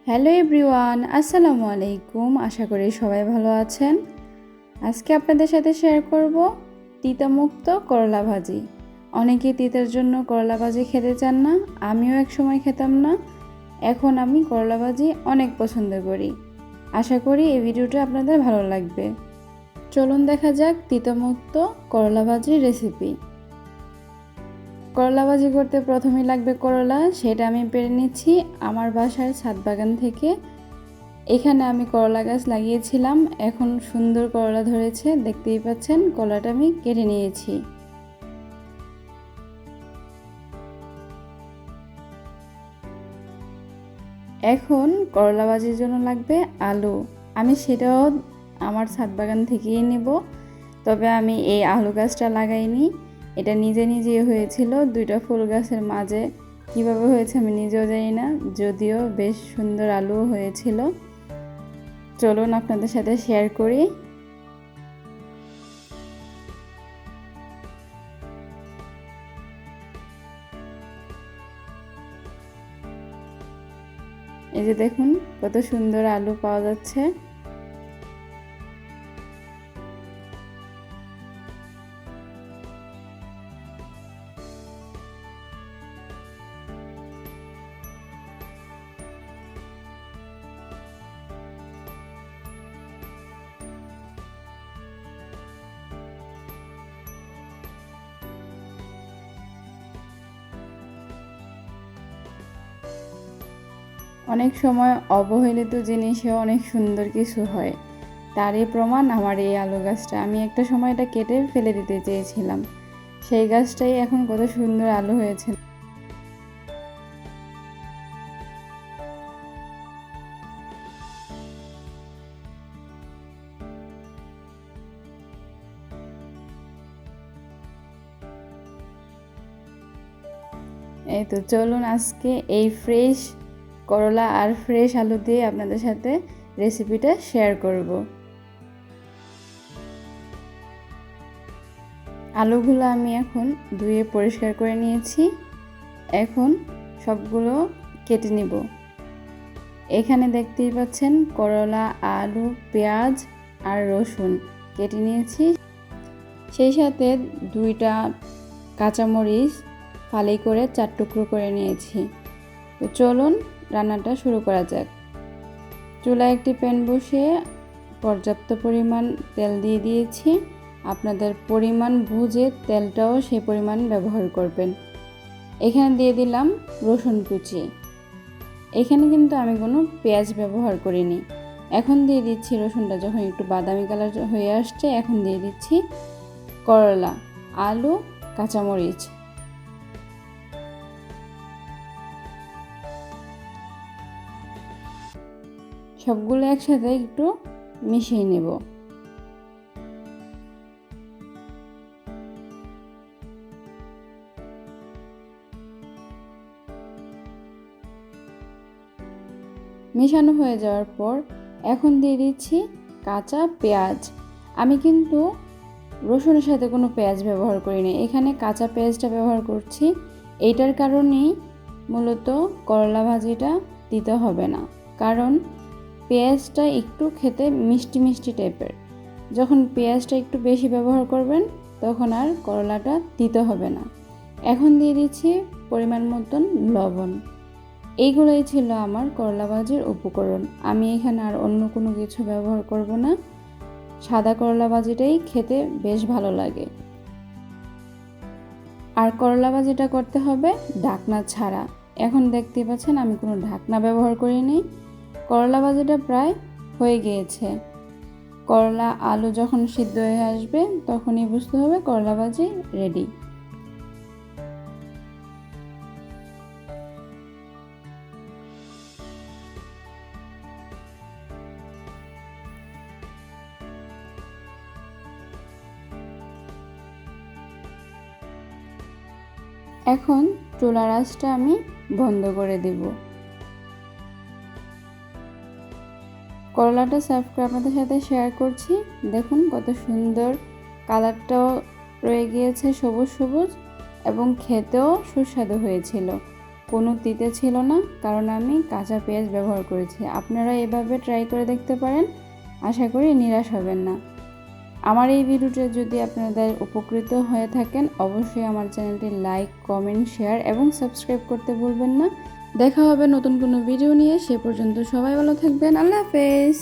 Hello everyone, আসসালামু আলাইকুম। আশা করি সবাই ভালো আছেন। আজকে আপনাদের সাথে শেয়ার করব তিতামুক্ত করলা ভাজি। অনেকেই তিতার জন্য করলা ভাজি খেতে চান না, আমিও এক সময় খেতাম না। এখন আমি করলা ভাজি অনেক পছন্দ করি। আশা করি এই ভিডিওটা আপনাদের ভালো লাগবে। চলুন দেখা যাক তিতামুক্ত করলা ভাজির রেসিপি। করলা ভাজি করতে প্রথমেই লাগবে করলা, সেটা আমি পেড়ে নিচ্ছি আমার বাসার ছাদ বাগান থেকে। এখানে আমি করলা গাছ লাগিয়েছিলাম, এখন সুন্দর করলা ধরেছে, দেখতেই পাচ্ছেন। করলাটা আমি কেটে নিয়েছি। এখন করলা ভাজির জন্য লাগবে আলু। আমি সেটাও আমার ছাদ বাগান থেকেই নেব, তবে আমি এই আলু গাছটা লাগাইনি, এটা নিজে নিজেই হয়েছিল। দুইটা ফুল গাছের মাঝে কিভাবে হয়েছে আমি নিজেও জানি না, যদিও বেশ সুন্দর আলু হয়েছিল। চলুন আপনাদের সাথে শেয়ার করি। এই যে দেখুন কত সুন্দর আলু পাওয়া যাচ্ছে। অনেক সময় অবহেলিত জিনিসে অনেক সুন্দর কিছু হয়, তারই প্রমাণ আমার এই আলু গাছটা। আমি একটা সময় এটা কেটে ফেলে দিতে চেয়েছিলাম, সেই গাছটাই এখন কত সুন্দর আলু হয়েছে। এই তো চলুন আজকে এই ফ্রেশ করলা আর ফ্রেশ আলু দিয়ে আপনাদের সাথে রেসিপিটা শেয়ার করব। আলুগুলো আমি এখন ধুয়ে পরিষ্কার করে নিয়েছি, এখন সবগুলো কেটে নিব। এখানে দেখতেই পাচ্ছেন করলা, আলু, পেঁয়াজ আর রসুন কেটে নিয়েছি, সেই সাথে দুইটা কাঁচামরিচ ফালি করে 4 টুকরো করে নিয়েছি। তো চলুন রান্নাটা শুরু করা যাক। চুলায় একটি প্যান বসিয়ে পর্যাপ্ত পরিমাণ তেল দিয়ে দিয়েছি। আপনাদের পরিমাণ বুঝে তেলটাও সেই পরিমাণ ব্যবহার করবেন। এখানে দিয়ে দিলাম রসুন কুচি। এখানে কিন্তু আমি কোনো পেঁয়াজ ব্যবহার করিনি। এখন দিয়ে দিচ্ছি, রসুনটা যখন একটু বাদামি কালার হয়ে আসছে, এখন দিয়ে দিচ্ছি করলা, আলু, কাঁচামরিচ। সবগুলো একসাথে একটু মিশিয়ে নেব। মেশানো হয়ে যাওয়ার পর এখন দিয়ে দিচ্ছি কাঁচা পেঁয়াজ। আমি কিন্তু রসুনের সাথে কোনো পেঁয়াজ ব্যবহার করিনি, এখানে কাঁচা পেঁয়াজটা ব্যবহার করছি। এইটার কারণেই মূলত করলা ভাজিটা দিতে হবে না, কারণ পেঁয়াজটা একটু খেতে মিষ্টি মিষ্টি টাইপের। যখন পেঁয়াজটা একটু বেশি ব্যবহার করবেন তখন আর করলাটা দিতে হবে না। এখন দিয়ে দিচ্ছি পরিমাণ মতন লবণ। এইগুলোই ছিল আমার করলা ভাজির উপকরণ। আমি এখানে আর অন্য কোনো কিছু ব্যবহার করব না। সাদা করলা ভাজিটাই খেতে বেশ ভালো লাগে। আর করলা ভাজিটা করতে হবে ঢাকনা ছাড়া। এখন দেখতে পাচ্ছেন আমি কোনো ঢাকনা ব্যবহার করিনি। করলা ভাজিটা প্রায় হয়ে গিয়েছে। করলা আলু যখন সিদ্ধ হয়ে আসবে তখনই বুঝতে হবে করলা ভাজি রেডি। এখন চুলার আঁচটা আমি বন্ধ করে দেব। করলাটা সার্ভ করে আপনাদের সাথে শেয়ার করছি। দেখুন কত সুন্দর কালারটাও রয়ে গিয়েছে, সবুজ সবুজ, এবং খেতেও সুস্বাদু হয়েছিল। কোনো তিতে ছিল না, কারণ আমি কাঁচা পেঁয়াজ ব্যবহার করেছি। আপনারা এভাবে ট্রাই করে দেখতে পারেন, আশা করি নিরাশ হবেন না। আমার এই ভিডিওটা যদি আপনাদের উপকৃত হয়ে থাকেন, অবশ্যই আমার চ্যানেলটি লাইক, কমেন্ট, শেয়ার এবং সাবস্ক্রাইব করতে ভুলবেন না। দেখা হবে নতুন কোনো ভিডিও নিয়ে। সে পর্যন্ত সবাই ভালো থাকবেন। আল্লাহ হাফেজ।